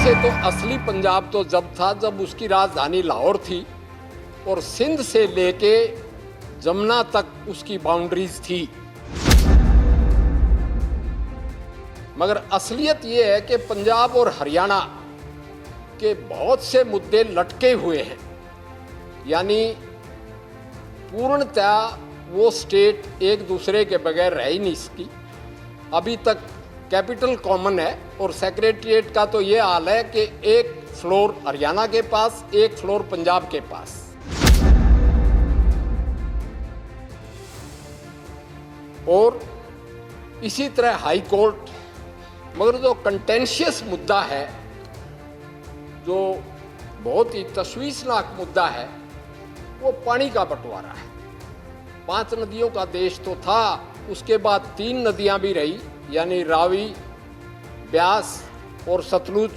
वैसे तो असली पंजाब तो जब था जब उसकी राजधानी लाहौर थी और सिंध से लेके जमुना तक उसकी बाउंड्रीज थी। मगर असलियत ये है कि पंजाब और हरियाणा के बहुत से मुद्दे लटके हुए हैं, यानी पूर्णतया वो स्टेट एक दूसरे के बगैर रह ही नहीं सकी। अभी तक कैपिटल कॉमन है और सेक्रेटरिएट का तो ये हाल है कि एक फ्लोर हरियाणा के पास, एक फ्लोर पंजाब के पास। और इसी तरह हाई कोर्ट। मगर जो कंटेंशियस मुद्दा है, जो बहुत ही तशवीशनाक मुद्दा है, वो पानी का बंटवारा है। 5 नदियों का देश तो था, उसके बाद 3 नदियां भी रही, यानी रावी, ब्यास और सतलुज।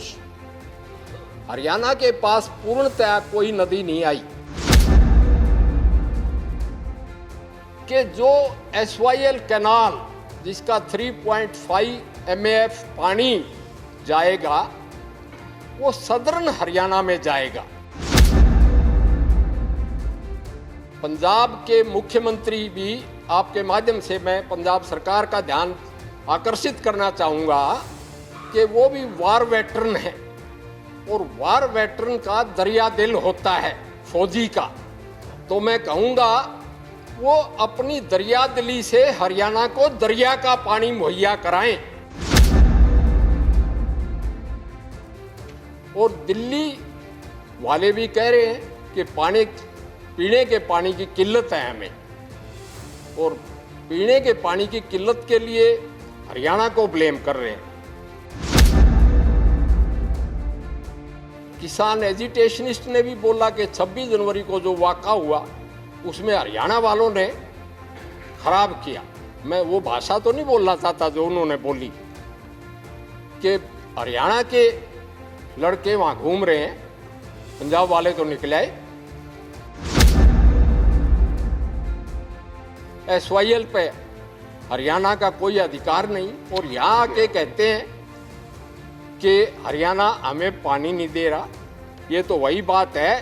हरियाणा के पास पूर्णतया कोई नदी नहीं आई कि जो SYL कैनाल जिसका 3.5 MAF पानी जाएगा वो सदर्न हरियाणा में जाएगा। पंजाब के मुख्यमंत्री भी, आपके माध्यम से मैं पंजाब सरकार का ध्यान आकर्षित करना चाहूँगा कि वो भी वार वेटरन है और वार वेटरन का दरिया दिल होता है फौजी का। तो मैं कहूँगा वो अपनी दरिया दिली से हरियाणा को दरिया का पानी मुहैया कराएं। और दिल्ली वाले भी कह रहे हैं कि पीने के पानी की किल्लत है हमें, और पीने के पानी की किल्लत के लिए हरियाणा को ब्लेम कर रहे हैं। किसान एजिटेशनिस्ट ने भी बोला कि 26 जनवरी को जो वाक़ा हुआ उसमें हरियाणा वालों ने खराब किया। मैं वो भाषा तो नहीं बोलना चाहता जो उन्होंने बोली कि हरियाणा के लड़के वहां घूम रहे हैं, पंजाब वाले तो निकले आए। SYL पे हरियाणा का कोई अधिकार नहीं, और यहाँ आके कहते हैं कि हरियाणा हमें पानी नहीं दे रहा। ये तो वही बात है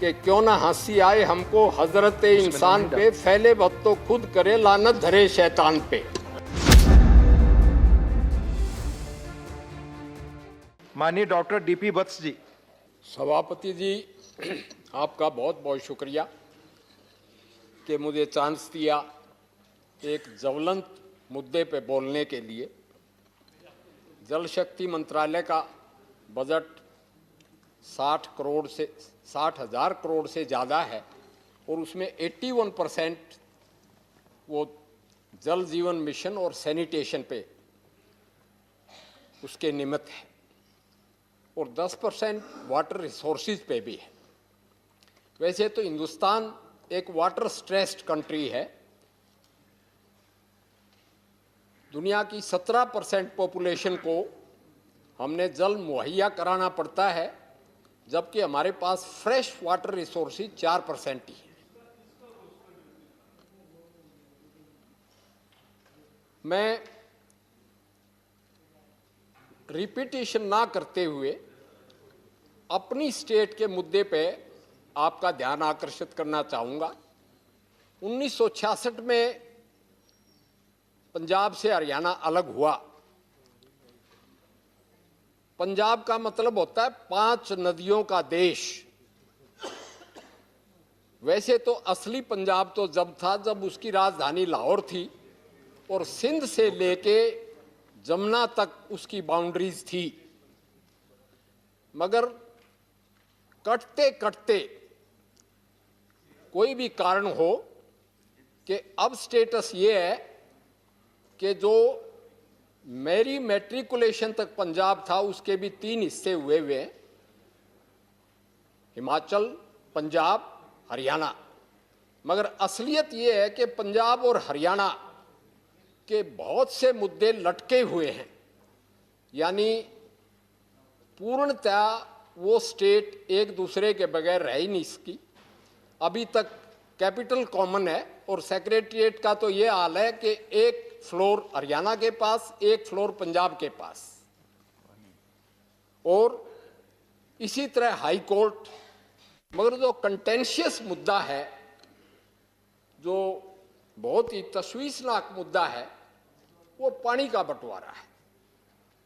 कि क्यों ना हंसी आए हमको हजरत इंसान पे, फैले वक्त तो खुद करे लानत धरे शैतान पे। माननीय डॉक्टर DP वत्स जी। सभापति जी, आपका बहुत बहुत शुक्रिया कि मुझे चांस दिया एक ज्वलंत मुद्दे पे बोलने के लिए। जल शक्ति मंत्रालय का बजट 60,000 करोड़ से ज़्यादा है और उसमें 81% वो जल जीवन मिशन और सैनिटेशन पे उसके निमित्त है, और 10% वाटर रिसोर्सेज पे भी है। वैसे तो हिंदुस्तान एक वाटर स्ट्रेस्ड कंट्री है। दुनिया की 17% पॉपुलेशन को हमने जल मुहैया कराना पड़ता है, जबकि हमारे पास फ्रेश वाटर रिसोर्सेज 4% ही है। मैं रिपीटिशन ना करते हुए अपनी स्टेट के मुद्दे पे आपका ध्यान आकर्षित करना चाहूँगा। 1966 में पंजाब से हरियाणा अलग हुआ। पंजाब का मतलब होता है 5 नदियों का देश। वैसे तो असली पंजाब तो जब था जब उसकी राजधानी लाहौर थी और सिंध से लेके जमुना तक उसकी बाउंड्रीज थी। मगर कटते कटते कोई भी कारण हो कि अब स्टेटस ये है कि जो मेरी मैट्रिकुलेशन तक पंजाब था उसके भी 3 हिस्से हुए हुए हैं, हिमाचल, पंजाब, हरियाणा। मगर असलियत ये है कि पंजाब और हरियाणा के बहुत से मुद्दे लटके हुए हैं, यानी पूर्णतया वो स्टेट एक दूसरे के बगैर रह ही नहीं सकी। अभी तक कैपिटल कॉमन है और सेक्रेटरिएट का तो ये हाल है कि एक फ्लोर हरियाणा के पास, एक फ्लोर पंजाब के पास। और इसी तरह हाई कोर्ट, मगर जो कंटेंशियस मुद्दा है, जो बहुत ही तशवीशनाक मुद्दा है, वो पानी का बंटवारा है।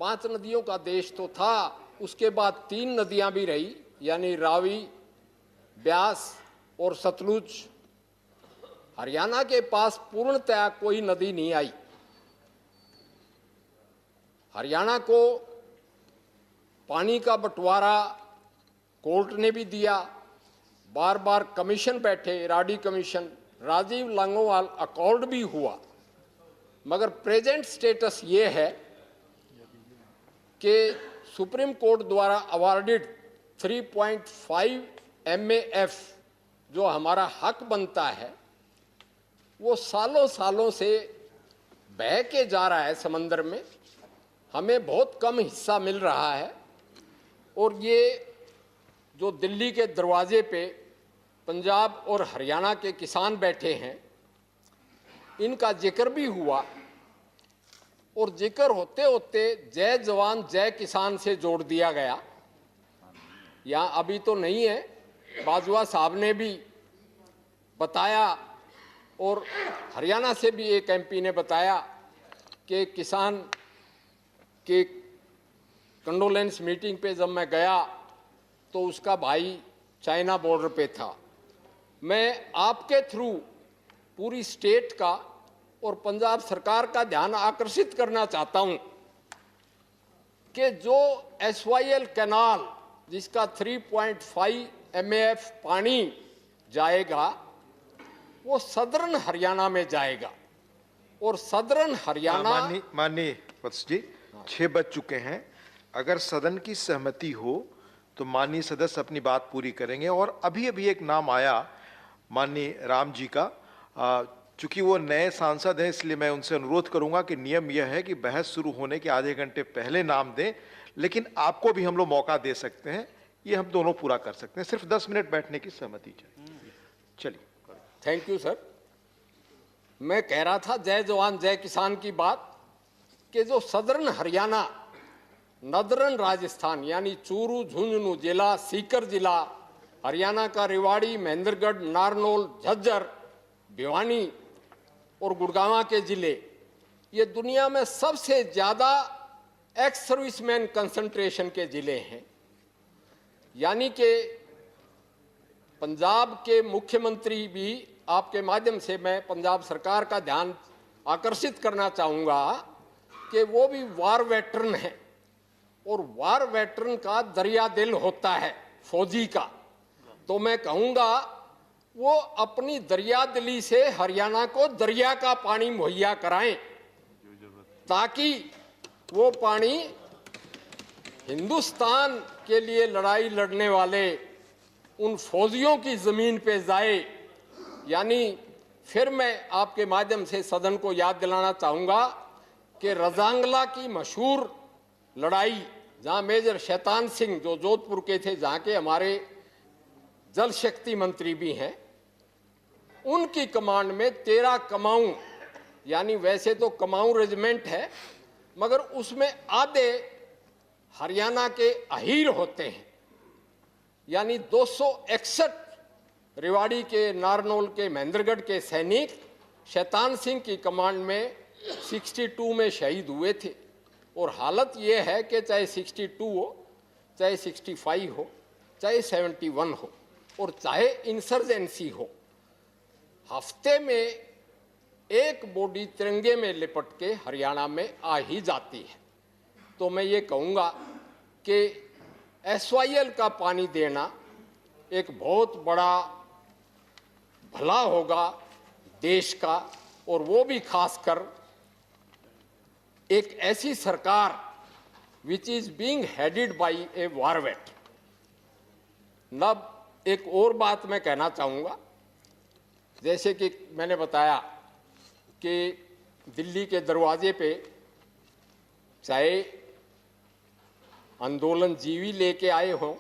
5 नदियों का देश तो था, उसके बाद 3 नदियां भी रही, यानी रावी, ब्यास और सतलुज। हरियाणा के पास पूर्णतया कोई नदी नहीं आई। हरियाणा को पानी का बंटवारा कोर्ट ने भी दिया, बार बार कमीशन बैठे, राडी कमीशन, राजीव लांगोवाल अकॉर्ड भी हुआ, मगर प्रेजेंट स्टेटस ये है कि सुप्रीम कोर्ट द्वारा अवार्डेड 3.5 MAF जो हमारा हक बनता है, वो सालों सालों से बह के जा रहा है समंदर में। हमें बहुत कम हिस्सा मिल रहा है। और ये जो दिल्ली के दरवाजे पे पंजाब और हरियाणा के किसान बैठे हैं, इनका जिक्र भी हुआ, और जिक्र होते होते जय जवान जय किसान से जोड़ दिया गया। यहाँ अभी तो नहीं है, बाजवा साहब ने भी बताया, और हरियाणा से भी एक MP ने बताया कि किसान के कंडोलेंस मीटिंग पे जब मैं गया तो उसका भाई चाइना बॉर्डर पे था। मैं आपके थ्रू पूरी स्टेट का और पंजाब सरकार का ध्यान आकर्षित करना चाहता हूं कि जो SYL कैनाल, जिसका 3.5 MAF पानी जाएगा, वो सदर्न हरियाणा में जाएगा। और सदर्न हरियाणा, माननीय वत्स जी, 6 बज चुके हैं। अगर सदन की सहमति हो तो माननीय सदस्य अपनी बात पूरी करेंगे। और अभी अभी एक नाम आया माननीय राम जी का, चूंकि वो नए सांसद हैं, इसलिए मैं उनसे अनुरोध करूंगा कि नियम यह है कि बहस शुरू होने के आधे घंटे पहले नाम दें, लेकिन आपको भी हम लोग मौका दे सकते हैं, ये हम दोनों पूरा कर सकते हैं। सिर्फ 10 मिनट बैठने की सहमति चाहिए। चलिए। Thank you sir. मैं कह रहा था जय जवान जय किसान की बात, कि जो सदर्न हरियाणा, नदरन राजस्थान यानी चूरू, झुंझुनू जिला, सीकर जिला, हरियाणा का रेवाड़ी, महेंद्रगढ़, नारनौल, झज्जर, भिवानी और गुड़गांव के जिले, ये दुनिया में सबसे ज्यादा एक्स सर्विसमैन कंसंट्रेशन के जिले हैं। यानी कि पंजाब के मुख्यमंत्री भी, आपके माध्यम से मैं पंजाब सरकार का ध्यान आकर्षित करना चाहूँगा कि वो भी वार वेटरन है, और वार वेटरन का दरिया दिल होता है फौजी का। तो मैं कहूँगा वो अपनी दरिया दिली से हरियाणा को दरिया का पानी मुहैया कराएं, ताकि वो पानी हिंदुस्तान के लिए लड़ाई लड़ने वाले उन फौजियों की ज़मीन पे जाए। यानी फिर मैं आपके माध्यम से सदन को याद दिलाना चाहूँगा कि रजांगला की मशहूर लड़ाई, जहाँ मेजर शैतान सिंह जो जोधपुर के थे, जहाँ के हमारे जल शक्ति मंत्री भी हैं, उनकी कमांड में 13 कमाऊं, यानी वैसे तो कमाऊं रेजिमेंट है, मगर उसमें आधे हरियाणा के अहीर होते हैं। यानी 261 रेवाड़ी के, नारनौल के, महेंद्रगढ़ के सैनिक शैतान सिंह की कमांड में 62 में शहीद हुए थे। और हालत ये है कि चाहे 62 हो, चाहे 65 हो, चाहे 71 हो, और चाहे इंसर्जेंसी हो, हफ्ते में एक बॉडी तिरंगे में लिपट के हरियाणा में आ ही जाती है। तो मैं ये कहूँगा कि SYL का पानी देना एक बहुत बड़ा भला होगा देश का, और वो भी खासकर एक ऐसी सरकार which is being headed by a war vet. नब एक और बात मैं कहना चाहूँगा, जैसे कि मैंने बताया कि दिल्ली के दरवाजे पे चाहे आंदोलन जीवी लेके आए हों,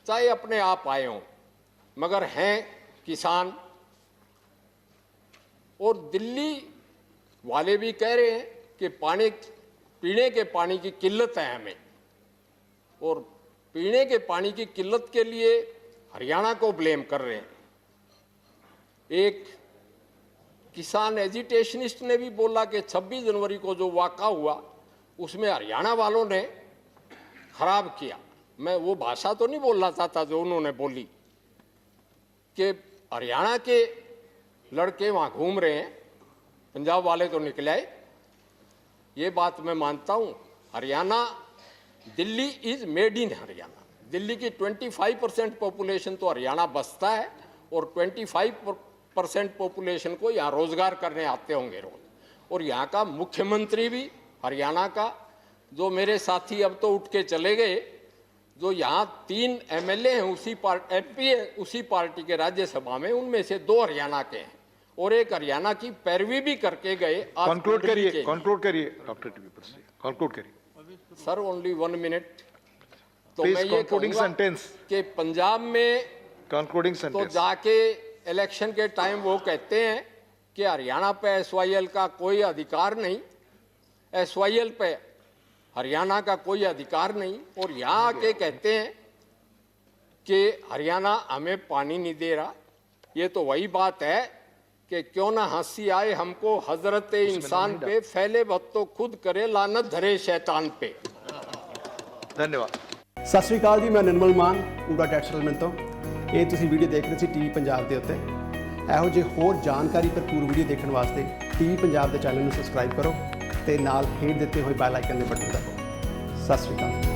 चाहे अपने आप आए हों, मगर हैं किसान। और दिल्ली वाले भी कह रहे हैं कि पानी, पीने के पानी की किल्लत है हमें, और पीने के पानी की किल्लत के लिए हरियाणा को ब्लेम कर रहे हैं। एक किसान एजिटेशनिस्ट ने भी बोला कि 26 जनवरी को जो वाक़ा हुआ उसमें हरियाणा वालों ने खराब किया। मैं वो भाषा तो नहीं बोलना चाहता जो उन्होंने बोली कि हरियाणा के लड़के वहाँ घूम रहे हैं, पंजाब वाले तो निकले आए। ये बात मैं मानता हूँ। Haryana, Delhi is made in Haryana. Delhi की 25% पॉपुलेशन तो हरियाणा बसता है और 25% पॉपुलेशन को यहाँ रोजगार करने आते होंगे रोज। और यहाँ का मुख्यमंत्री भी हरियाणा का, जो मेरे साथी अब तो उठ के चले गए, जो यहाँ 3 MLA हैं उसी MP है उसी पार्टी के राज्यसभा में, उनमें से 2 हरियाणा के हैं और एक हरियाणा की पैरवी भी करके गए। कंक्लूड करिए डॉक्टर टीवी पर से कंक्लूड करिए सर, ओनली 1 मिनट। तो Please, मैं ये concluding कहूँगा sentence. कि पंजाब में कंक्लूडिंग तो सेंटेंस। जाके इलेक्शन के टाइम वो कहते हैं कि हरियाणा पे SYL का कोई अधिकार नहीं, SYL पे हरियाणा का कोई अधिकार नहीं, और यहाँ आके कहते हैं कि हरियाणा हमें पानी नहीं दे रहा। ये तो वही बात है कि क्यों ना हंसी आए हमको हजरत इंसान पे, फैले वक्त तो खुद करे लानत धरे शैतान पे। धन्यवाद। ਸਤਿ ਸ਼੍ਰੀ ਅਕਾਲ ਜੀ, ਮੈਂ ਨਿਰਮਲ ਮਾਨ ਊੜਾ ਟੈਟ ਸੈਟਲਮੈਂਟ ਤੋਂ। ਇਹ ਤੁਸੀਂ ਵੀਡੀਓ ਦੇਖ ਰਹੇ ਸੀ ਟੀਵੀ ਪੰਜਾਬ ਦੇ ਉੱਤੇ। ਇਹੋ ਜਿਹੇ ਹੋਰ ਜਾਣਕਾਰੀ ਭਰਪੂਰ ਵੀਡੀਓ ਦੇਖਣ ਵਾਸਤੇ ਟੀਵੀ ਪੰਜਾਬ ਦੇ ਚੈਨਲ ਨੂੰ ਸਬਸਕ੍ਰਾਈਬ ਕਰੋ ਤੇ ਨਾਲ ਹੇਠ ਦਿੱਤੇ ਹੋਏ ਬੈਲ ਆਈਕਨ ਦੇ ਬਟਨ ਦਬਾਓ। ਸਤਿ ਸ਼੍ਰੀ ਅਕਾਲ।